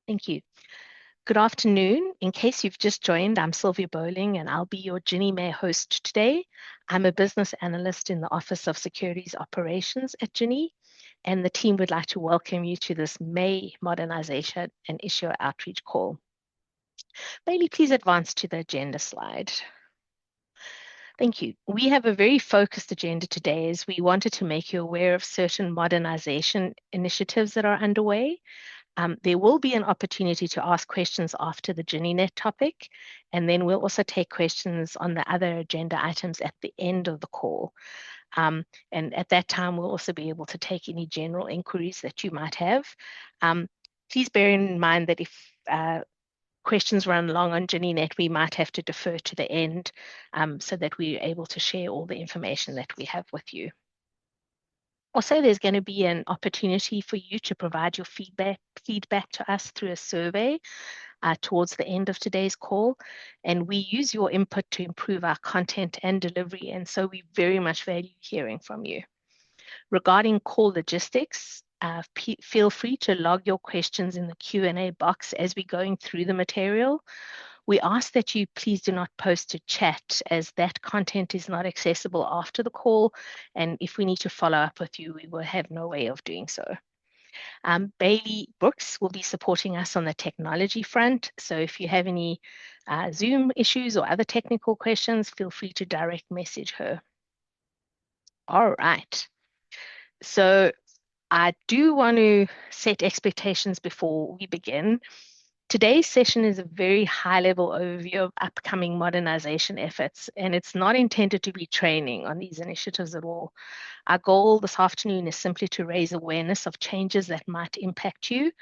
Thank you. Good afternoon. In case you've just joined, I'm Sylvia Bowling and I'll be your Ginny May host today. I'm a business analyst in the Office of Securities Operations at Ginny, and the team would like to welcome you to this May Modernization and Issuer Outreach call. Bailey, please advance to the agenda slide. Thank you. We have a very focused agenda today as we wanted to make you aware of certain modernization initiatives that are underway. There will be an opportunity to ask questions after the GinnyNet topic, and then we'll also take questions on the other agenda items at the end of the call. And at that time, we'll also be able to take any general inquiries that you might have. Please bear in mind that if questions run long on GinnyNet, we might have to defer to the end so that we're able to share all the information that we have with you. Also, there's going to be an opportunity for you to provide your feedback to us through a survey towards the end of today's call. And we use your input to improve our content and delivery. And so we very much value hearing from you. Regarding call logistics, feel free to log your questions in the Q&A box as we're going through the material. We ask that you please do not post to chat as that content is not accessible after the call. And if we need to follow up with you, we will have no way of doing so. Bailey Brooks will be supporting us on the technology front. So if you have any Zoom issues or other technical questions, feel free to direct message her. All right. So I do want to set expectations before we begin. Today's session is a very high-level overview of upcoming modernization efforts, and it's not intended to be training on these initiatives at all. Our goal this afternoon is simply to raise awareness of changes that might impact you,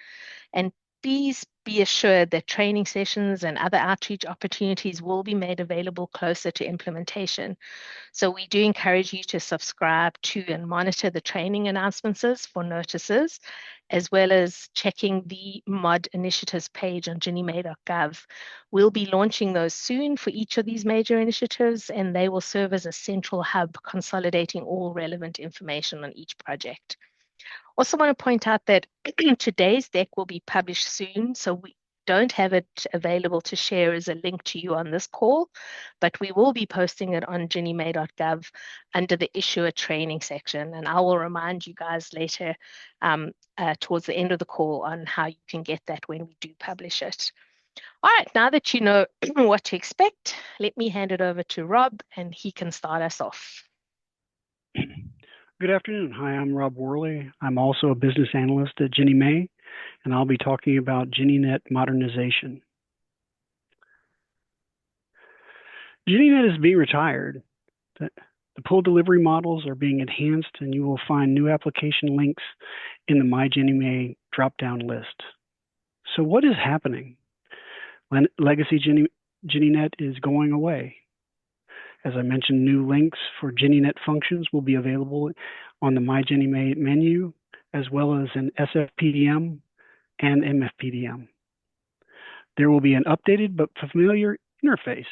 and please be assured that training sessions and other outreach opportunities will be made available closer to implementation. So we do encourage you to subscribe to and monitor the training announcements for notices, as well as checking the mod initiatives page on ginnymay.gov. We'll be launching those soon for each of these major initiatives, and they will serve as a central hub consolidating all relevant information on each project. Also want to point out that today's deck will be published soon, so we don't have it available to share as a link to you on this call, but we will be posting it on ginnymay.gov under the issuer training section. And I will remind you guys later towards the end of the call on how you can get that when we do publish it. All right, now that you know what to expect, let me hand it over to Rob and he can start us off. Good afternoon. Hi, I'm Rob Worley. I'm also a business analyst at Ginny May, and I'll be talking about GinnyNet modernization. GinnyNet is being retired. The pool delivery models are being enhanced, and you will find new application links in the My Ginny May drop-down list. So what is happening? Legacy GinnyNet is going away. As I mentioned, new links for GinnyNet functions will be available on the My Ginny May menu, as well as an SFPDM and MFPDM. There will be an updated but familiar interface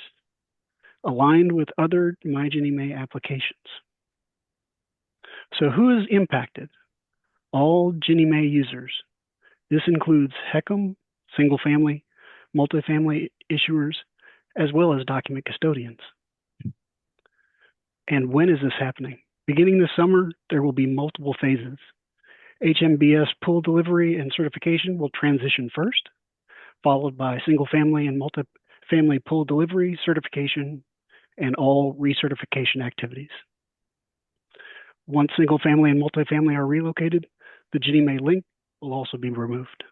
aligned with other My Ginny May applications. So who is impacted? All Ginny May users. This includes HECM, single-family, multifamily issuers, as well as document custodians. And when is this happening? Beginning this summer, there will be multiple phases. HMBS pool delivery and certification will transition first, followed by single-family and multifamily pool delivery, certification, and all recertification activities. Once single-family and multifamily are relocated, the Ginny May link will also be removed.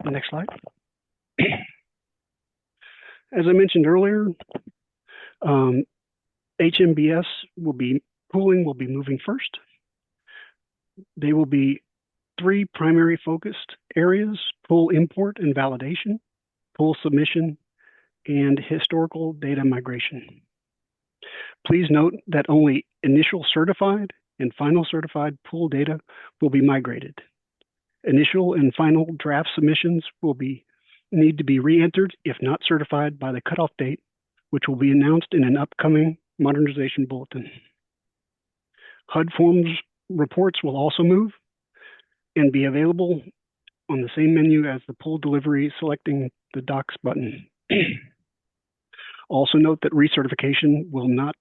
The next slide. As I mentioned earlier, HMBS pooling will be moving first. They will be three primary focused areas: pool import and validation, pool submission, and historical data migration. Please note that only initial certified and final certified pool data will be migrated. Initial and final draft submissions will need to be re-entered if not certified by the cutoff date, which will be announced in an upcoming modernization bulletin. HUD forms reports will also move and be available on the same menu as the pull delivery, selecting the Docs button. Also note that recertification will not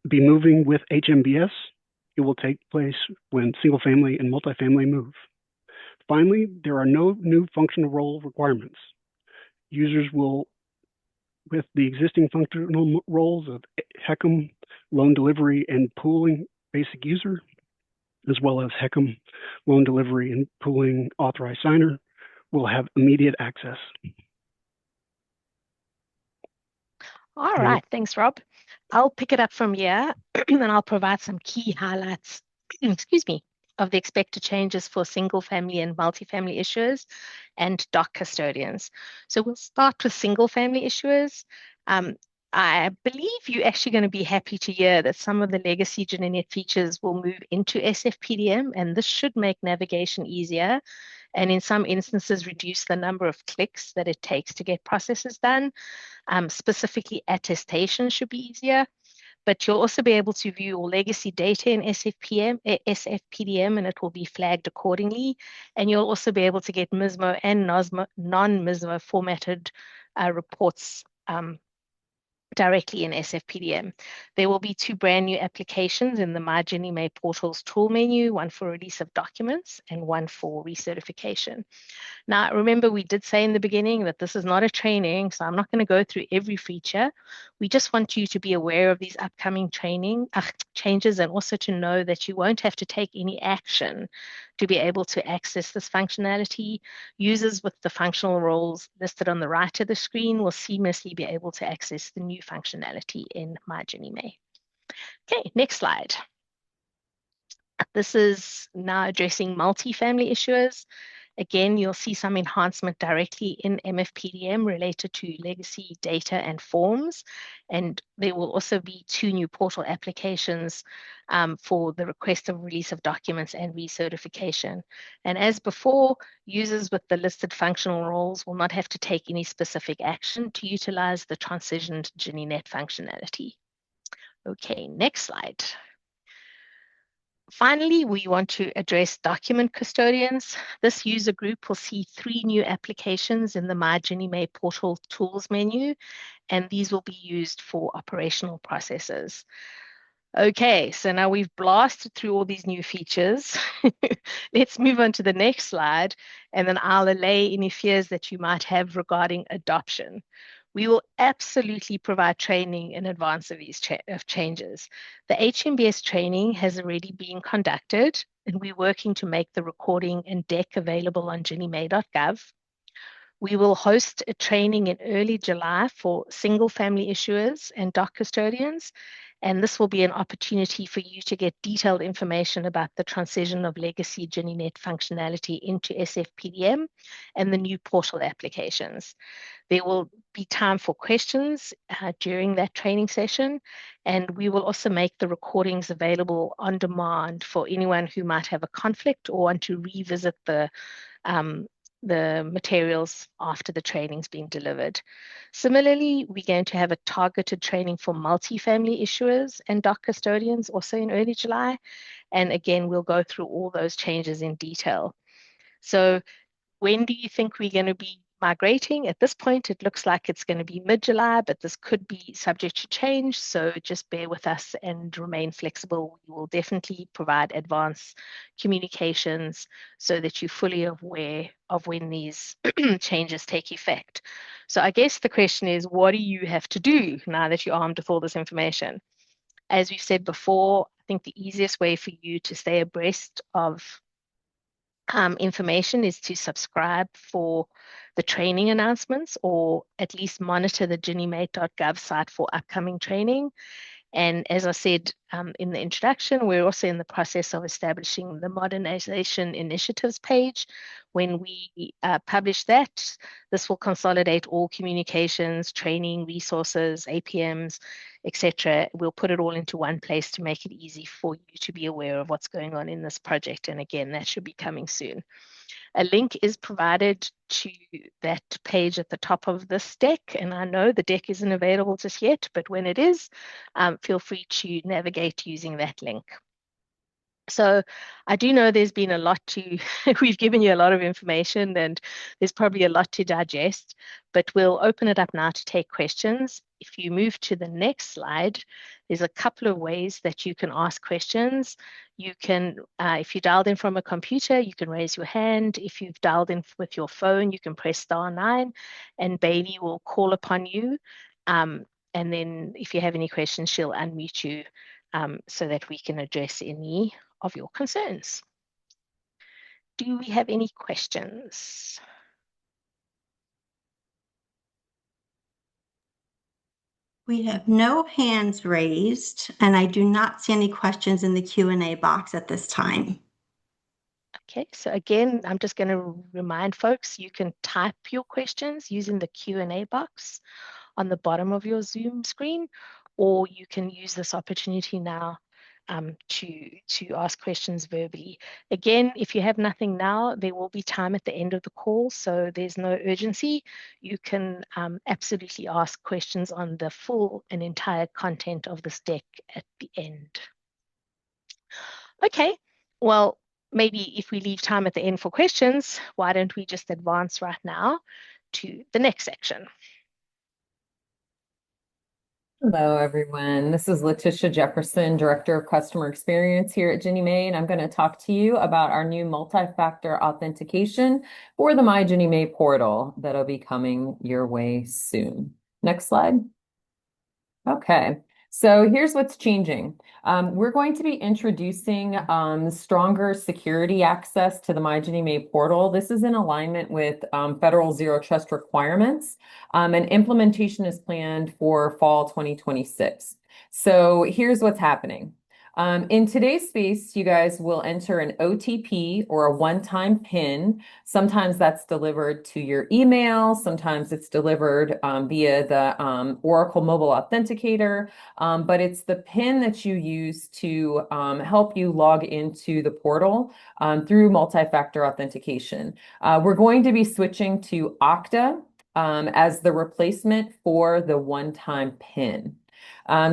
be moving with HMBS. It will take place when single family and multifamily move. Finally, there are no new functional role requirements. Users will, with the existing functional roles of HECM, loan delivery, and pooling basic user, as well as HECM, loan delivery, and pooling authorized signer, will have immediate access. All right, thanks, Rob. I'll pick it up from here and I'll provide some key highlights, excuse me, of the expected changes for single family and multifamily issuers and doc custodians. So we'll start with single family issuers. I believe you're actually going to be happy to hear that some of the legacy GeniNet features will move into SFPDM, and this should make navigation easier and in some instances reduce the number of clicks that it takes to get processes done. Specifically, attestation should be easier, but you'll also be able to view all legacy data in SFPDM, and it will be flagged accordingly. And you'll also be able to get MISMO and non-MISMO formatted reports directly in SFPDM. There will be 2 brand new applications in the My Ginny May portal's tool menu, one for release of documents and one for recertification. Now, remember, we did say in the beginning that this is not a training, so I'm not going to go through every feature. We just want you to be aware of these upcoming changes, and also to know that you won't have to take any action to be able to access this functionality. Users with the functional roles listed on the right of the screen will seamlessly be able to access the new functionality in My Ginny May. Okay, next slide. This is now addressing multifamily issuers. Again, you'll see some enhancement directly in MFPDM related to legacy data and forms. And there will also be 2 new portal applications for the request of release of documents and recertification. And as before, users with the listed functional roles will not have to take any specific action to utilize the transitioned GeniNet functionality. Okay, next slide. Finally, we want to address document custodians. This user group will see 3 new applications in the My Ginny May portal tools menu, and these will be used for operational processes. Okay, so now we've blasted through all these new features. Let's move on to the next slide, and then I'll allay any fears that you might have regarding adoption. We will absolutely provide training in advance of these changes. The HMBS training has already been conducted, and we're working to make the recording and deck available on ginnymay.gov. We will host a training in early July for single family issuers and doc custodians. And this will be an opportunity for you to get detailed information about the transition of legacy GeniNet functionality into SFPDM and the new portal applications. There will be time for questions during that training session, and we will also make the recordings available on demand for anyone who might have a conflict or want to revisit the materials after the training's been delivered. Similarly, we're going to have a targeted training for multifamily issuers and doc custodians also in early July. And again, we'll go through all those changes in detail. So when do you think we're going to be migrating? At this point, it looks like it's going to be mid-July, but this could be subject to change. So just bear with us and remain flexible. We will definitely provide advance communications so that you're fully aware of when these changes take effect. So I guess the question is, what do you have to do now that you're armed with all this information? As we've said before, I think the easiest way for you to stay abreast of information is to subscribe for the training announcements, or at least monitor the ginnymay.gov site for upcoming training. And as I said in the introduction, we're also in the process of establishing the Modernization initiatives page. When we publish that, this will consolidate all communications, training, resources, APMs, etc. We'll put it all into one place to make it easy for you to be aware of what's going on in this project. And again, that should be coming soon. A link is provided to that page at the top of this deck, and I know the deck isn't available just yet, but when it is, feel free to navigate using that link. So I do know there's been a lot to, we've given you a lot of information and there's probably a lot to digest, but we'll open it up now to take questions. If you move to the next slide, there's a couple of ways that you can ask questions. You can, if you dialed in from a computer, you can raise your hand. If you've dialed in with your phone, you can press *9 and Bailey will call upon you. And then if you have any questions, she'll unmute you so that we can address any of your concerns. Do we have any questions? We have no hands raised, and I do not see any questions in the Q&A box at this time. Okay, so again, I'm just going to remind folks, you can type your questions using the Q&A box on the bottom of your Zoom screen, or you can use this opportunity now to ask questions verbally. Again, if you have nothing now, there will be time at the end of the call, so there's no urgency. You can absolutely ask questions on the full and entire content of this deck at the end. Okay, well, maybe if we leave time at the end for questions, why don't we just advance right now to the next section? Hello, everyone. This is Letitia Jefferson, Director of Customer Experience here at Ginnie Mae, and I'm going to talk to you about our new multi-factor authentication for the My Ginnie Mae portal that'll be coming your way soon. Next slide. Okay, so here's what's changing. We're going to be introducing stronger security access to the My Ginnie Mae portal. This is in alignment with federal zero trust requirements, and implementation is planned for fall 2026. So here's what's happening. In today's space, you guys will enter an OTP or a one-time PIN. Sometimes that's delivered to your email. Sometimes it's delivered via the Oracle Mobile Authenticator. But it's the PIN that you use to help you log into the portal through multi-factor authentication. We're going to be switching to Okta as the replacement for the one-time PIN.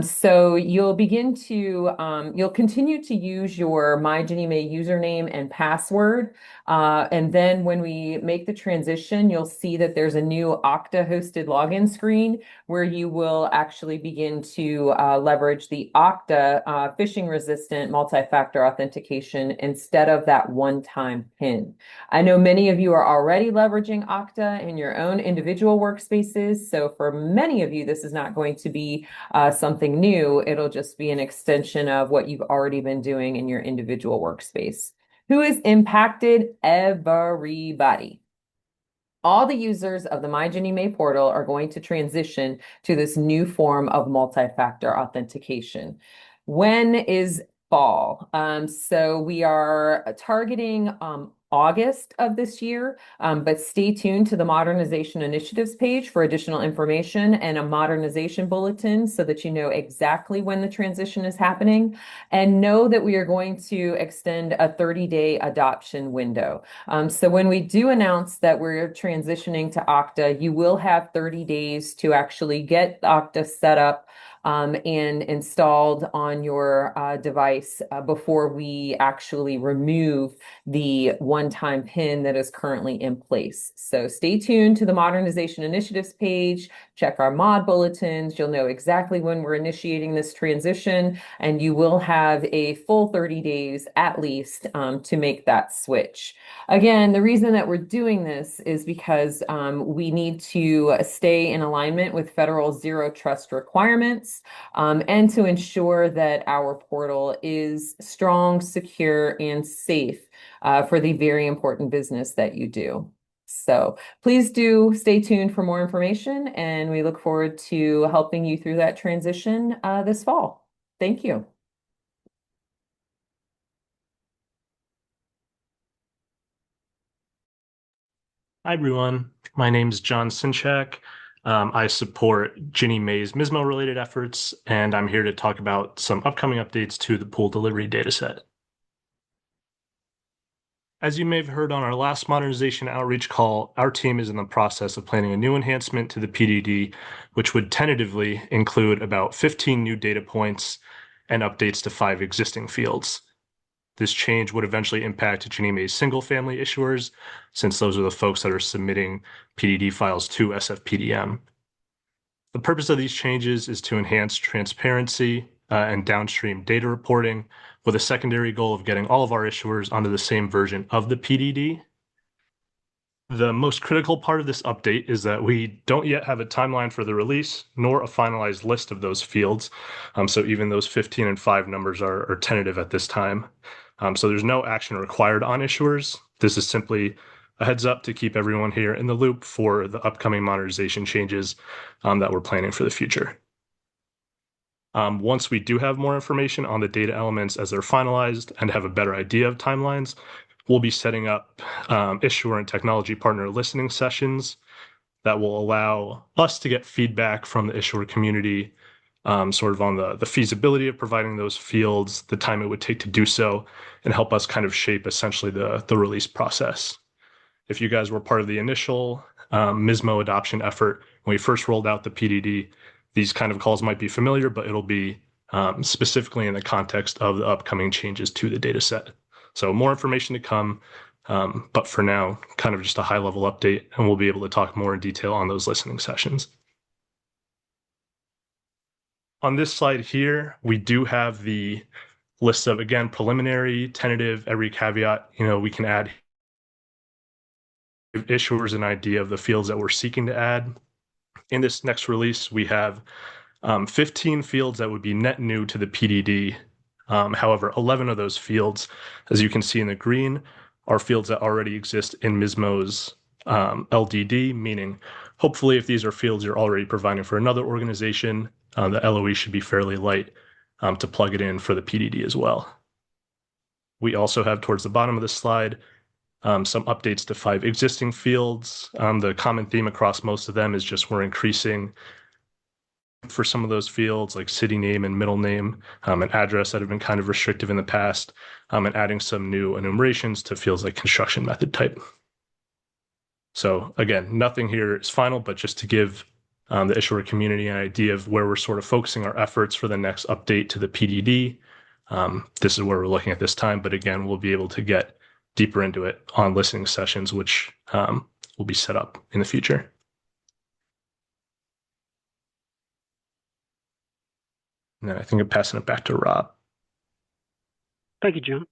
So you'll continue to use your My Ginnie Mae username and password. And then when we make the transition, you'll see that there's a new Okta hosted login screen where you will actually begin to leverage the Okta phishing resistant multi-factor authentication instead of that one-time PIN. I know many of you are already leveraging Okta in your own individual workspaces. So for many of you, this is not going to be something new. It'll just be an extension of what you've already been doing in your individual workspace. Who is impacted? Everybody. All the users of the My Ginnie Mae portal are going to transition to this new form of multi-factor authentication. When is fall? So we are targeting August of this year, but stay tuned to the Modernization Initiatives page for additional information and a modernization bulletin so that you know exactly when the transition is happening. And know that we are going to extend a 30-day adoption window. So when we do announce that we're transitioning to Okta, you will have 30 days to actually get Okta set up and installed on your device before we actually remove the one-time PIN that is currently in place. So stay tuned to the Modernization Initiatives page, check our mod bulletins. You'll know exactly when we're initiating this transition, and you will have a full 30 days at least to make that switch. Again, the reason that we're doing this is because we need to stay in alignment with federal zero trust requirements and to ensure that our portal is strong, secure, and safe for the very important business that you do. So please do stay tuned for more information, and we look forward to helping you through that transition this fall. Thank you. Hi, everyone. My name is John Sinchak. I support Ginnie Mae's MISMO-related efforts, and I'm here to talk about some upcoming updates to the pool delivery dataset. As you may have heard on our last modernization outreach call, our team is in the process of planning a new enhancement to the PDD, which would tentatively include about 15 new data points and updates to 5 existing fields. This change would eventually impact Ginnie Mae's single-family issuers, since those are the folks that are submitting PDD files to SFPDM. The purpose of these changes is to enhance transparency and downstream data reporting, with a secondary goal of getting all of our issuers onto the same version of the PDD. The most critical part of this update is that we don't yet have a timeline for the release, nor a finalized list of those fields. So even those 15 and 5 numbers are tentative at this time. So there's no action required on issuers. This is simply a heads up to keep everyone here in the loop for the upcoming modernization changes that we're planning for the future. Once we do have more information on the data elements as they're finalized and have a better idea of timelines, we'll be setting up issuer and technology partner listening sessions that will allow us to get feedback from the issuer community sort of on the feasibility of providing those fields, the time it would take to do so, and help us kind of shape essentially the release process. If you guys were part of the initial MISMO adoption effort, when we first rolled out the PDD, these kind of calls might be familiar, but it'll be specifically in the context of the upcoming changes to the data set. So more information to come, but for now, kind of just a high-level update, and we'll be able to talk more in detail on those listening sessions. On this slide here, we do have the list of, again, preliminary, tentative, every caveat, we can add issuers an idea of the fields that we're seeking to add. In this next release, we have 15 fields that would be net new to the PDD. However, 11 of those fields, as you can see in the green, are fields that already exist in MISMO's LDD, meaning hopefully if these are fields you're already providing for another organization, the LOE should be fairly light to plug it in for the PDD as well. We also have towards the bottom of the slide some updates to 5 existing fields. The common theme across most of them is just we're increasing for some of those fields like city name and middle name and address that have been kind of restrictive in the past, and adding some new enumerations to fields like construction method type. So again, nothing here is final, but just to give the issuer community an idea of where we're sort of focusing our efforts for the next update to the PDD. This is where we're looking at this time, but again, we'll be able to get deeper into it on listening sessions, which will be set up in the future. And then I think I'm passing it back to Rob. Thank you, John.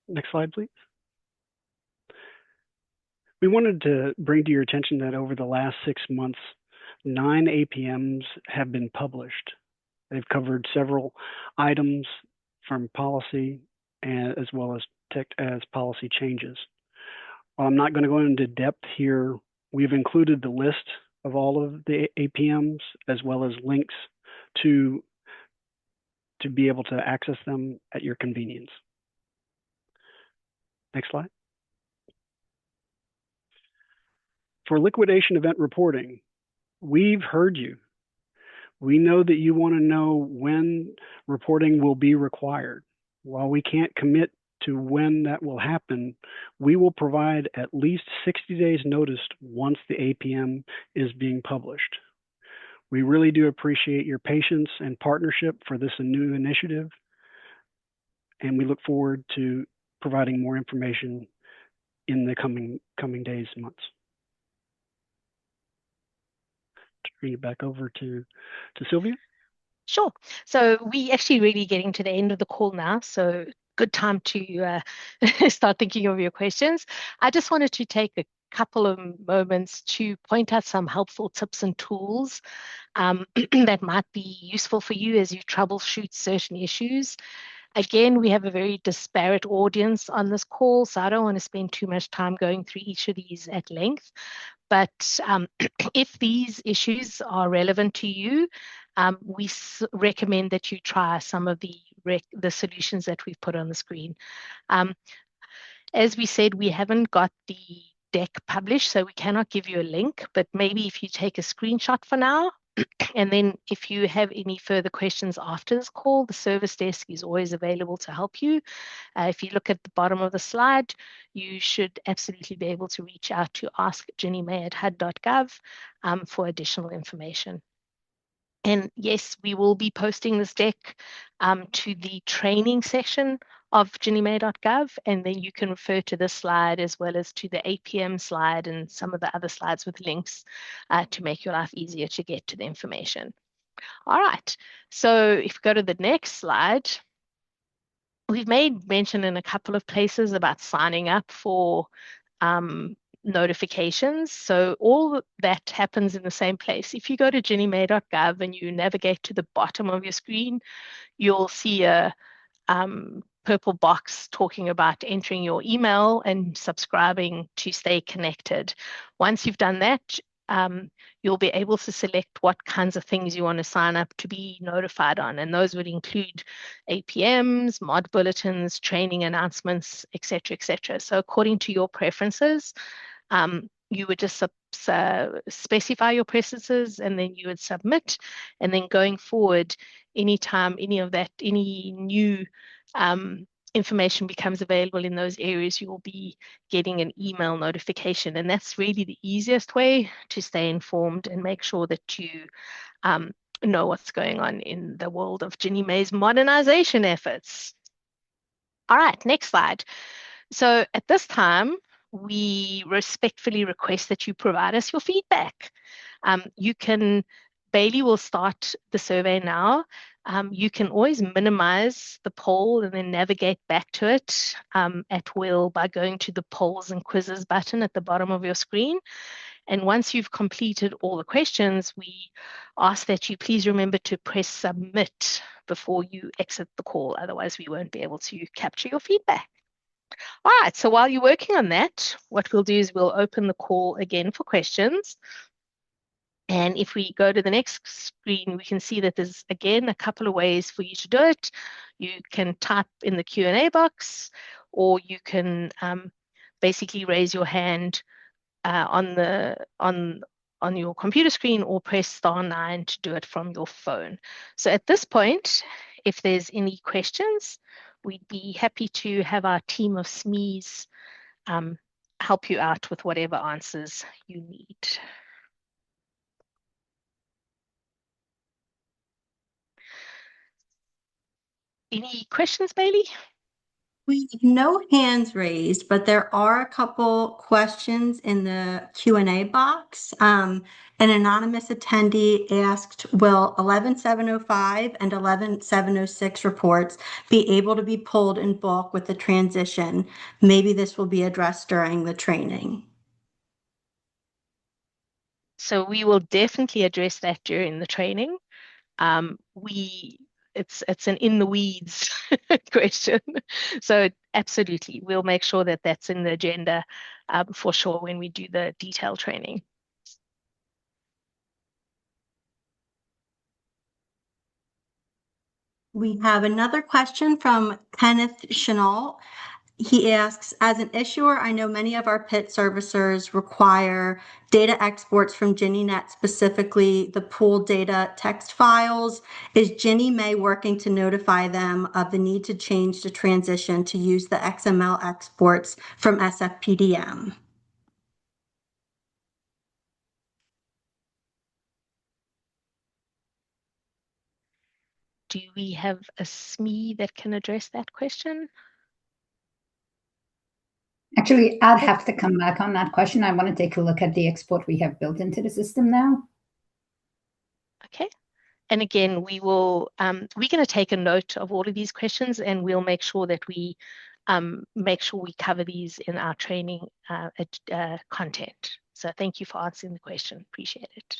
Next slide, please. We wanted to bring to your attention that over the last 6 months, 9 APMs have been published. They've covered several items from policy as well as policy changes. While I'm not going to go into depth here, we've included the list of all of the APMs as well as links to be able to access them at your convenience. Next slide. For liquidation event reporting, we've heard you. We know that you want to know when reporting will be required. While we can't commit to when that will happen, we will provide at least 60 days notice once the APM is being published. We really do appreciate your patience and partnership for this new initiative, and we look forward to providing more information in the coming days and months. Turn it back over to Sylvia. Sure. So we actually really getting to the end of the call now. So good time to start thinking of your questions. I just wanted to take a couple of moments to point out some helpful tips and tools that might be useful for you as you troubleshoot certain issues. Again, we have a very disparate audience on this call, so I don't want to spend too much time going through each of these at length. But if these issues are relevant to you, we recommend that you try some of the solutions that we've put on the screen. As we said, we haven't got the deck published, so we cannot give you a link, but maybe if you take a screenshot for now, and then if you have any further questions after this call, the service desk is always available to help you. If you look at the bottom of the slide, you should absolutely be able to reach out to askginniemay@hud.gov for additional information. And yes, we will be posting this deck to the training section of ginniemay.gov, and then you can refer to this slide as well as to the APM slide and some of the other slides with links to make your life easier to get to the information. All right, so if we go to the next slide, we've made mention in a couple of places about signing up for notifications. So all that happens in the same place. If you go to ginniemay.gov and you navigate to the bottom of your screen, you'll see a purple box talking about entering your email and subscribing to stay connected. Once you've done that, you'll be able to select what kinds of things you want to sign up to be notified on. And those would include APMs, mod bulletins, training announcements, etc., etc. So according to your preferences, you would just specify your preferences and then you would submit. And then going forward, anytime any new information becomes available in those areas, you will be getting an email notification. And that's really the easiest way to stay informed and make sure that you know what's going on in the world of Ginny May's modernization efforts. All right, next slide. So at this time, we respectfully request that you provide us your feedback. Bailey will start the survey now. You can always minimize the poll and then navigate back to it at will by going to the polls and quizzes button at the bottom of your screen. And once you've completed all the questions, we ask that you please remember to press submit before you exit the call. Otherwise, we won't be able to capture your feedback. All right, so while you're working on that, what we'll do is we'll open the call again for questions. And if we go to the next screen, we can see that there's, again, a couple of ways for you to do it. You can type in the Q&A box, or you can basically raise your hand on your computer screen, or press *9 to do it from your phone. So at this point, if there's any questions, we'd be happy to have our team of SMEs help you out with whatever answers you need. Any questions, Bailey? We have no hands raised, but there are a couple questions in the Q&A box. An anonymous attendee asked, will 11705 and 11706 reports be able to be pulled in bulk with the transition? Maybe this will be addressed during the training. So we will definitely address that during the training. It's an in the weeds question. So absolutely, we'll make sure that that's in the agenda for sure when we do the detailed training. We have another question from Kenneth Chenault. He asks, as an issuer, I know many of our PIT servicers require data exports from GinnyNet, specifically the pooled data text files. Is Ginny May working to notify them of the need to change the transition to use the XML exports from SFPDM? Do we have a SME that can address that question? Actually, I'll have to come back on that question. I want to take a look at the export we have built into the system now. Okay. And again, we're going to take a note of all of these questions, and we'll make sure that we cover these in our training content. So thank you for answering the question. Appreciate it.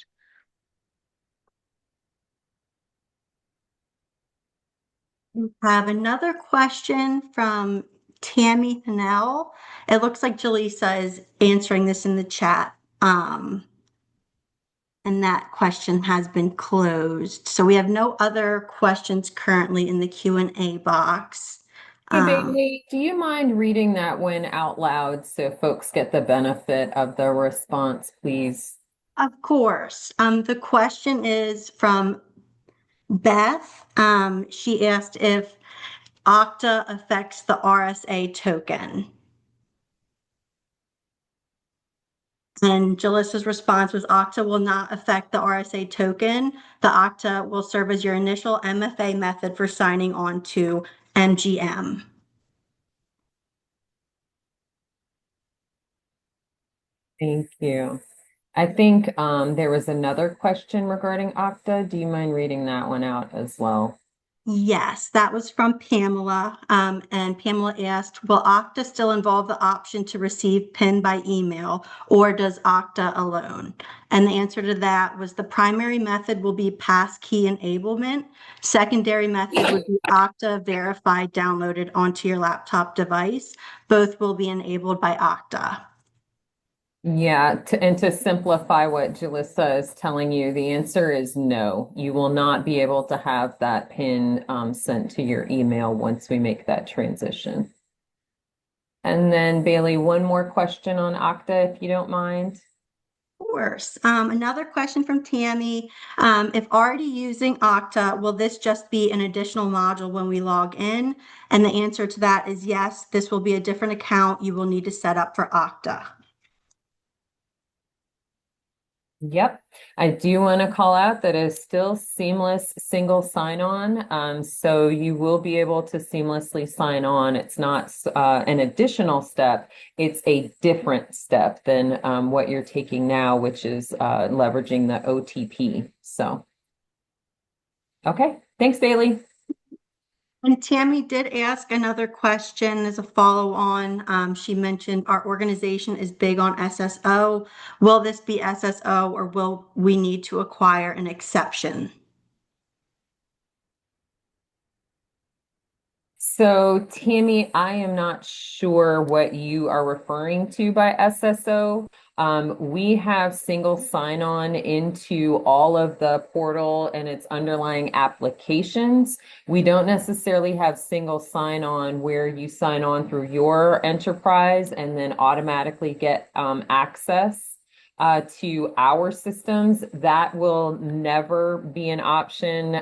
We have another question from Tammy Hanel. It looks like Jaleesa is answering this in the chat. And that question has been closed. So we have no other questions currently in the Q&A box. Hey, Bailey, do you mind reading that one out loud so folks get the benefit of the response, please? Of course. The question is from Beth. She asked if Okta affects the RSA token. And Jalissa's response was Okta will not affect the RSA token. The Okta will serve as your initial MFA method for signing on to MGM. Thank you. I think there was another question regarding Okta. Do you mind reading that one out as well? Yes, that was from Pamela. And Pamela asked, will Okta still involve the option to receive PIN by email, or does Okta alone? And the answer to that was the primary method will be passkey enablement. Secondary method would be Okta verified downloaded onto your laptop device. Both will be enabled by Okta. Yeah, and to simplify what Jalissa is telling you, the answer is no. You will not be able to have that PIN sent to your email once we make that transition. And then Bailey, one more question on Okta, if you don't mind. Of course. Another question from Tammy. If already using Okta, will this just be an additional module when we log in? And the answer to that is yes, this will be a different account you will need to set up for Okta. Yep. I do want to call out that it's still seamless single sign-on. So you will be able to seamlessly sign on. It's not an additional step. It's a different step than what you're taking now, which is leveraging the OTP. So, okay. Thanks, Bailey. And Tammy did ask another question as a follow-on. She mentioned our organization is big on SSO. Will this be SSO, or will we need to acquire an exception? So, Tammy, I am not sure what you are referring to by SSO. We have single sign-on into all of the portal and its underlying applications. We don't necessarily have single sign-on where you sign on through your enterprise and then automatically get access to our systems. That will never be an option,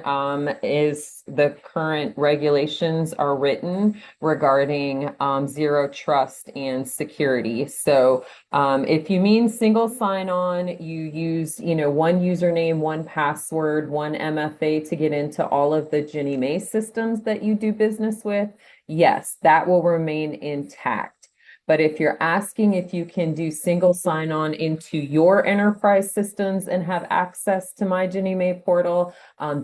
is the current regulations are written regarding zero trust and security. So if you mean single sign-on, you use, one username, one password, one MFA to get into all of the Ginnie Mae systems that you do business with, yes, that will remain intact. But if you're asking if you can do single sign-on into your enterprise systems and have access to my Ginnie Mae portal,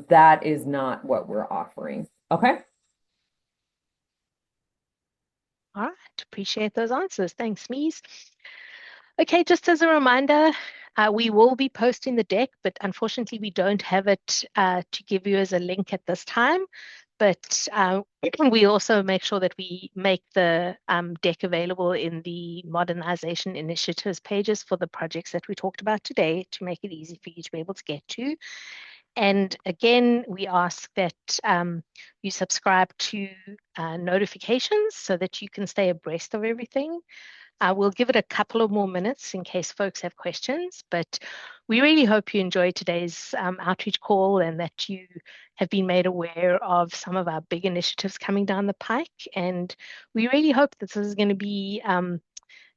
that is not what we're offering. Okay. All right, appreciate those answers. Thanks, Mies. Okay, just as a reminder, we will be posting the deck, but unfortunately we don't have it to give you as a link at this time. But we also make sure that we make the deck available in the modernization initiatives pages for the projects that we talked about today to make it easy for you to be able to get to. And again, we ask that you subscribe to notifications so that you can stay abreast of everything. We'll give it a couple of more minutes in case folks have questions, but we really hope you enjoyed today's outreach call and that you have been made aware of some of our big initiatives coming down the pike. And we really hope that this is going to be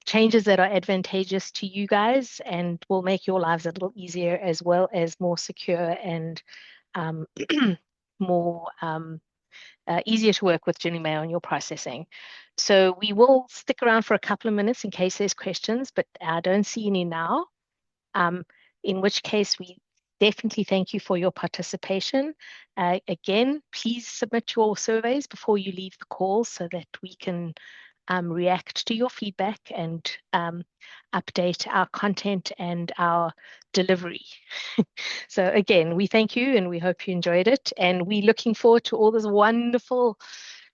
changes that are advantageous to you guys and will make your lives a little easier, as well as more secure and more easier to work with Ginnie Mae on your processing. So we will stick around for a couple of minutes in case there's questions, but I don't see any now. In which case, we definitely thank you for your participation. Again, please submit your surveys before you leave the call so that we can react to your feedback and update our content and our delivery. So again, we thank you and we hope you enjoyed it. And we're looking forward to all this wonderful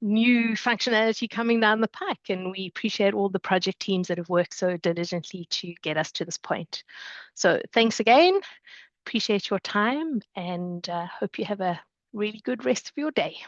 new functionality coming down the pike. And we appreciate all the project teams that have worked so diligently to get us to this point. So thanks again. Appreciate your time and hope you have a really good rest of your day.